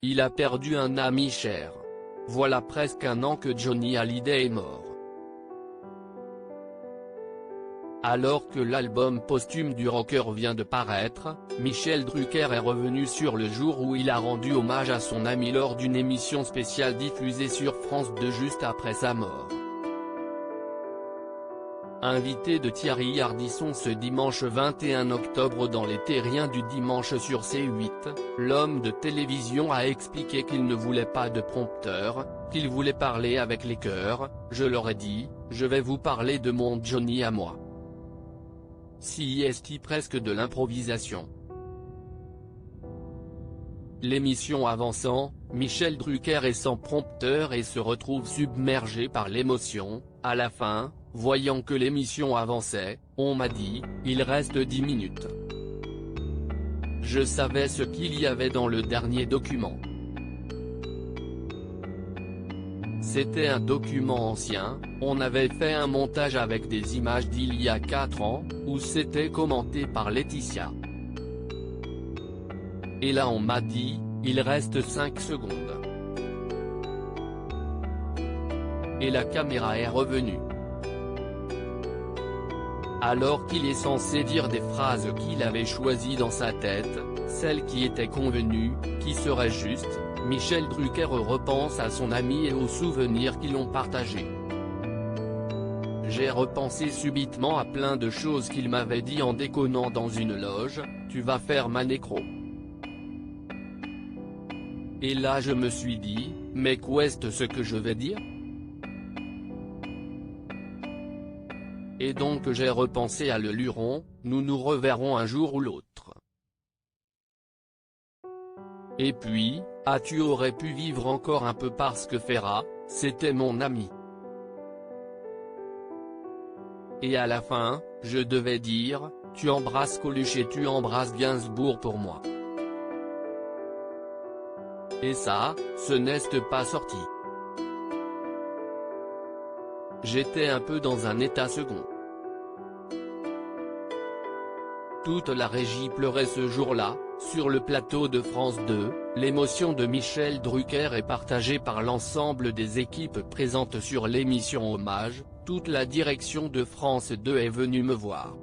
Il a perdu un ami cher. Voilà presque un an que Johnny Hallyday est mort. Alors que l'album posthume du rocker vient de paraître, Michel Drucker est revenu sur le jour où il a rendu hommage à son ami lors d'une émission spéciale diffusée sur France 2 juste après sa mort. Invité de Thierry Ardisson ce dimanche 21 octobre dans Les Terriens du dimanche sur C8, l'homme de télévision a expliqué qu'il ne voulait pas de prompteur, qu'il voulait parler avec les cœurs. Je leur ai dit, je vais vous parler de mon Johnny à moi. CIST presque de l'improvisation. L'émission avançant, Michel Drucker est sans prompteur et se retrouve submergé par l'émotion. À la fin, voyant que l'émission avançait, on m'a dit, il reste 10 minutes. Je savais ce qu'il y avait dans le dernier document. C'était un document ancien, on avait fait un montage avec des images d'il y a 4 ans, où c'était commenté par Laetitia. Et là on m'a dit, il reste 5 secondes. Et la caméra est revenue. Alors qu'il est censé dire des phrases qu'il avait choisies dans sa tête, celles qui étaient convenues, qui seraient justes, Michel Drucker repense à son ami et aux souvenirs qu'ils ont partagés. J'ai repensé subitement à plein de choses qu'il m'avait dit en déconnant dans une loge, tu vas faire ma nécro. Et là je me suis dit, mais qu'est-ce ce que je vais dire? Et donc j'ai repensé à Le Luron, nous nous reverrons un jour ou l'autre. Et puis, tu aurais pu vivre encore un peu parce que Ferrat, c'était mon ami. Et à la fin, je devais dire, tu embrasses Coluche et tu embrasses Gainsbourg pour moi. Et ça, ce n'est pas sorti. J'étais un peu dans un état second. Toute la régie pleurait ce jour-là, sur le plateau de France 2, l'émotion de Michel Drucker est partagée par l'ensemble des équipes présentes sur l'émission Hommage, toute la direction de France 2 est venue me voir.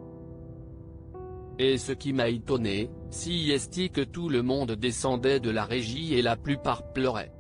Et ce qui m'a étonné, c'est que tout le monde descendait de la régie et la plupart pleuraient.